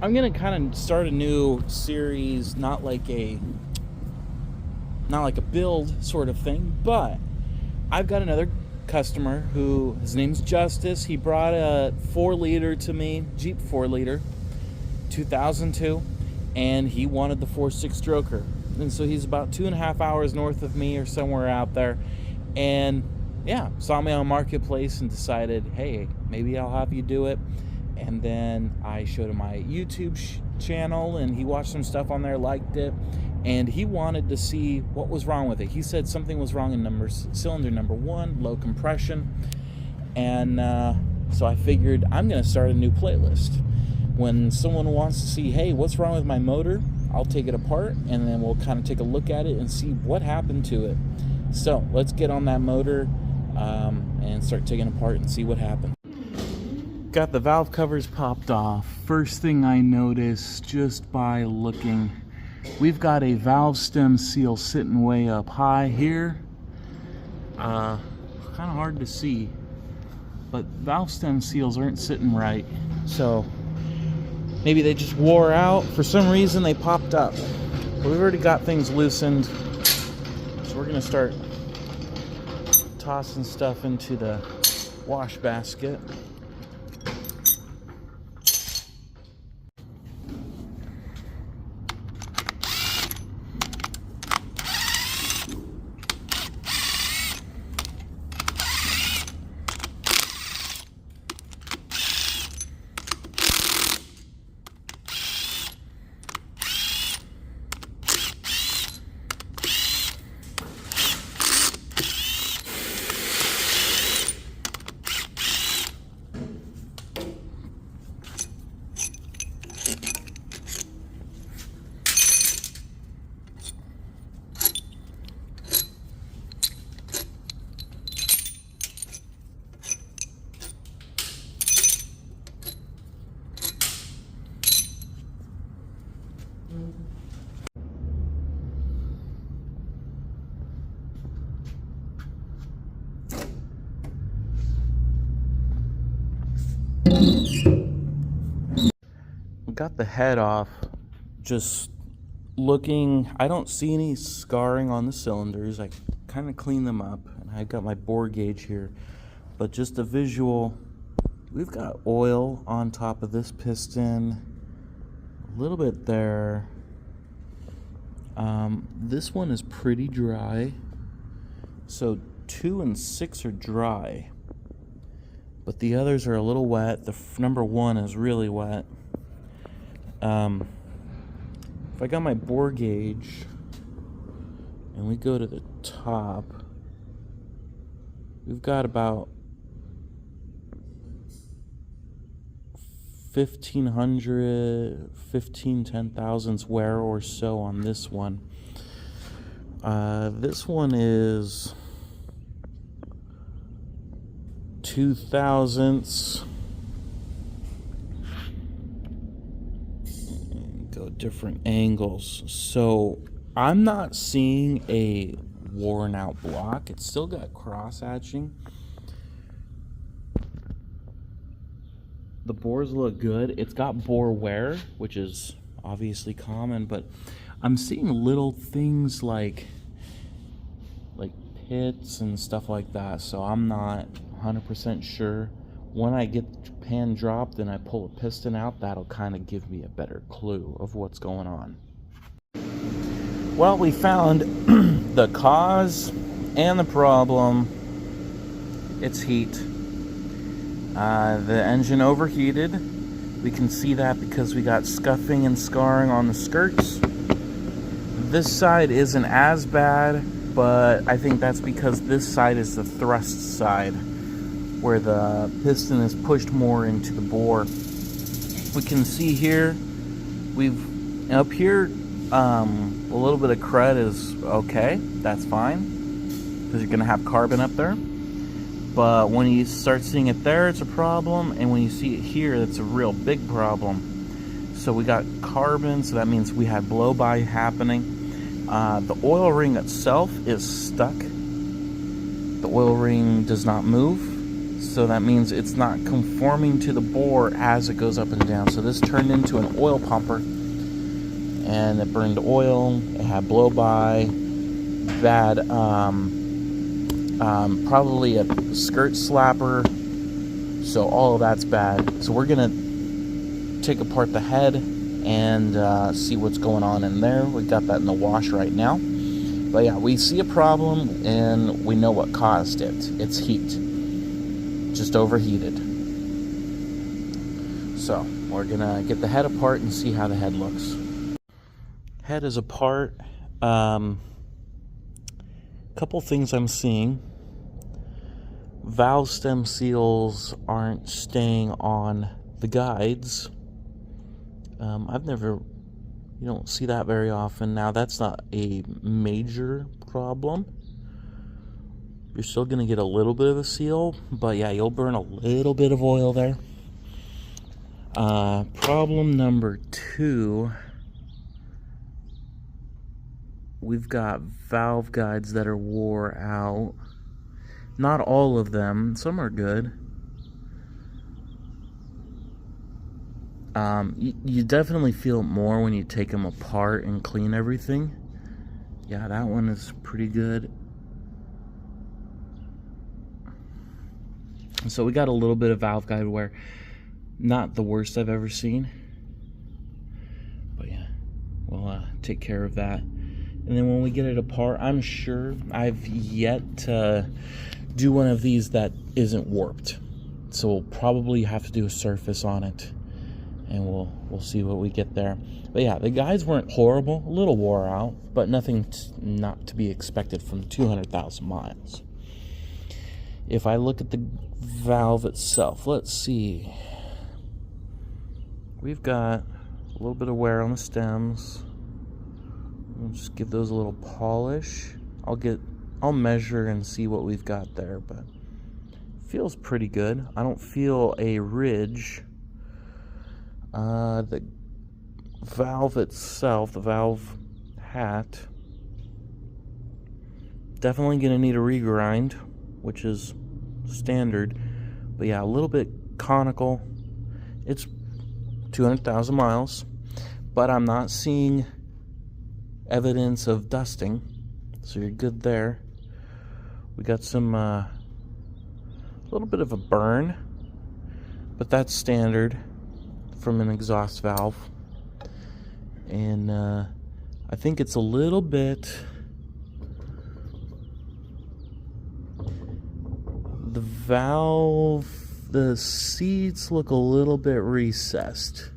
I'm gonna kind of start a new series, not like a build sort of thing, but I've got another customer who, his name's Justice. He brought a 4-liter to me, Jeep 4-liter, 2002, and he wanted the 4.6 stroker. And so he's about 2.5 hours north of me or somewhere out there, and yeah, saw me on Marketplace and decided, hey, maybe I'll have you do it. And then I showed him my YouTube channel, and he watched some stuff on there, liked it, and he wanted to see what was wrong with it. He said something was wrong in cylinder number 1, low compression. And so I figured I'm going to start a new playlist. When someone wants to see, hey, what's wrong with my motor, I'll take it apart, and then we'll kind of take a look at it and see what happened to it. So let's get on that motor and start taking it apart and see what happened. Got the valve covers popped off. First thing I noticed just by looking, we've got a valve stem seal sitting way up high here. Kind of hard to see, but valve stem seals aren't sitting right. So maybe they just wore out. For some reason they popped up. But we've already got things loosened, so we're gonna start tossing stuff into the wash basket. Got the head off. Just looking, I don't see any scarring on the cylinders. I kind of cleaned them up, and I've got my bore gauge here, but just a visual, we've got oil on top of this piston, a little bit there. This one is pretty dry, so 2 and 6 are dry, but the others are a little wet. The number 1 is really wet. If I got my bore gauge and we go to the top, we've got about 15 thousandths wear or so on this one. This one is 2 thousandths. Go different angles. So I'm not seeing a worn out block. It's still got cross hatching. The bores look good. It's got bore wear, which is obviously common, but I'm seeing little things like pits and stuff like that, so I'm not 100% sure. When I get the pan dropped and I pull a piston out, that'll kind of give me a better clue of what's going on. Well, we found the cause and the problem. It's heat. The engine overheated. We can see that because we got scuffing and scarring on the skirts. This side isn't as bad, but I think that's because this side is the thrust side, where the piston is pushed more into the bore. We can see here, up here, a little bit of crud is okay, that's fine, because you're gonna have carbon up there. But when you start seeing it there, it's a problem, and when you see it here, it's a real big problem. So we got carbon, so that means we had blow-by happening. The oil ring itself is stuck. The oil ring does not move. So that means it's not conforming to the bore as it goes up and down. So this turned into an oil pumper, and it burned oil. It had blow by, bad, probably a skirt slapper. So all of that's bad. So we're gonna take apart the head and see what's going on in there. We got that in the wash right now. But yeah, we see a problem and we know what caused it. It's heat. Just overheated. So we're gonna get the head apart and see how the head looks. Head is apart. Couple things I'm seeing. Valve stem seals aren't staying on the guides. You don't see that very often. Now that's not a major problem. You're still gonna get a little bit of a seal, but yeah, you'll burn a little bit of oil there. Problem number 2, we've got valve guides that are wore out. Not all of them, some are good. You definitely feel it more when you take them apart and clean everything. Yeah, that one is pretty good. So we got a little bit of valve guide wear. Not the worst I've ever seen. But yeah, we'll take care of that. And then when we get it apart, I'm sure I've yet to do one of these that isn't warped. So we'll probably have to do a surface on it. And we'll see what we get there. But yeah, the guides weren't horrible. A little wore out, but nothing not to be expected from 200,000 miles. If I look at the valve itself, let's see. We've got a little bit of wear on the stems. We'll just give those a little polish. I'll measure and see what we've got there, but it feels pretty good. I don't feel a ridge. The valve itself, the valve hat, definitely gonna need a regrind, which is standard. But yeah, a little bit conical. It's 200,000 miles, but I'm not seeing evidence of dusting, so you're good there. We got some a little bit of a burn, but that's standard from an exhaust valve. And I think it's a little bit, the valve, the seats look a little bit recessed,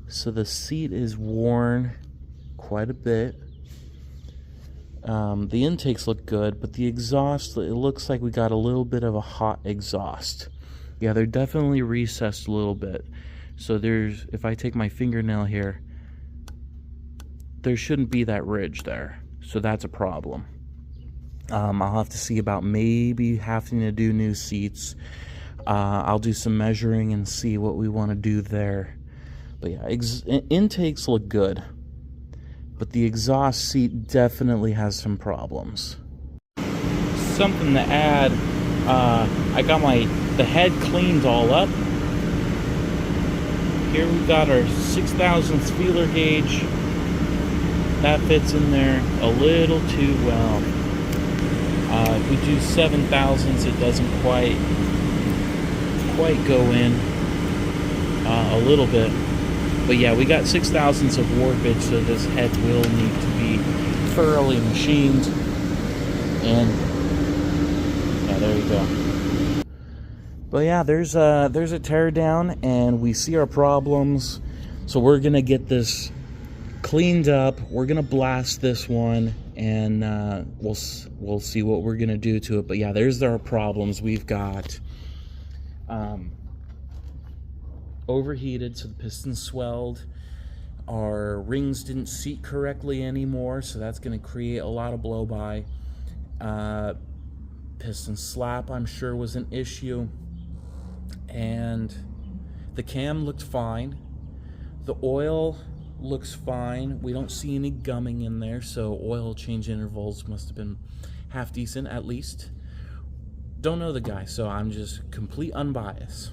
so the seat is worn quite a bit. The intakes look good, but the exhaust, it looks like we got a little bit of a hot exhaust. Yeah, they're definitely recessed a little bit. So if I take my fingernail here, there shouldn't be that ridge there. So that's a problem. I'll have to see about maybe having to do new seats. I'll do some measuring and see what we want to do there. But yeah, intakes look good, but the exhaust seat definitely has some problems. Something to add, I got the head cleaned all up. Here we've got our 6,000th feeler gauge. That fits in there a little too well. If we do 7,000ths, it doesn't quite go in a little bit. But yeah, we got 6,000ths of warpage, so this head will need to be thoroughly machined. And yeah, there you go. But yeah, there's a tear down, and we see our problems. So we're gonna get this cleaned up. We're gonna blast this one, and we'll see what we're gonna do to it. But yeah, there's our problems. We've got overheated, so the piston swelled. Our rings didn't seat correctly anymore, so that's gonna create a lot of blow by. Piston slap, I'm sure, was an issue. And the cam looked fine. The oil looks fine. We don't see any gumming in there, so oil change intervals must have been half decent at least. Don't know the guy, so I'm just complete unbiased.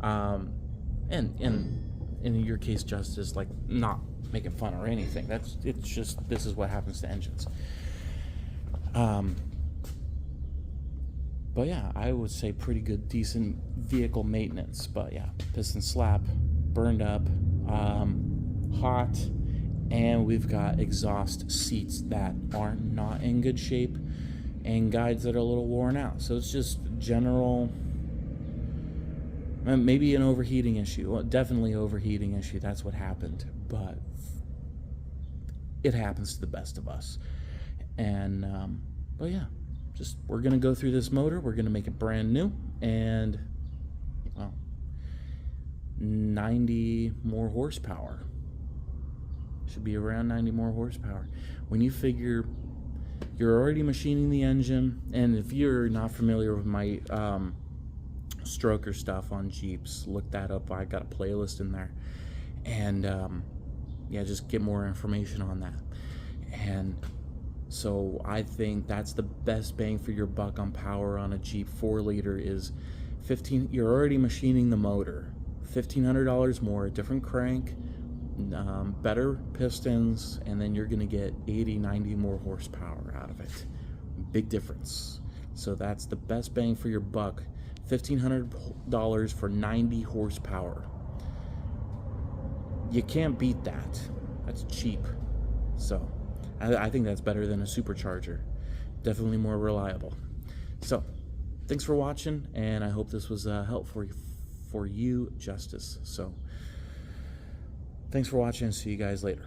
And in your case, Justice, like, not making fun or anything. It's just, this is what happens to engines. But yeah, I would say pretty good, decent vehicle maintenance. But yeah, piston slap, burned up, hot, and we've got exhaust seats that are not in good shape, and guides that are a little worn out. So it's just general, maybe an overheating issue. Well, definitely overheating issue. That's what happened. But it happens to the best of us. And but yeah, just, we're gonna go through this motor. We're gonna make it brand new, and well, 90 more horsepower. Should be around 90 more horsepower. When you figure you're already machining the engine, and if you're not familiar with my stroker stuff on Jeeps, look that up. I got a playlist in there, and yeah, just get more information on that. And so I think that's the best bang for your buck on power on a Jeep 4-liter is 15. You're already machining the motor, $1,500 more, different crank, better pistons, and then you're gonna get 80-90 more horsepower out of it. Big difference. So that's the best bang for your buck. $1,500 for 90 horsepower. You can't beat that. That's cheap. So I think that's better than a supercharger. Definitely more reliable. So thanks for watching, and I hope this was helpful for you, Justice. So thanks for watching. See you guys later.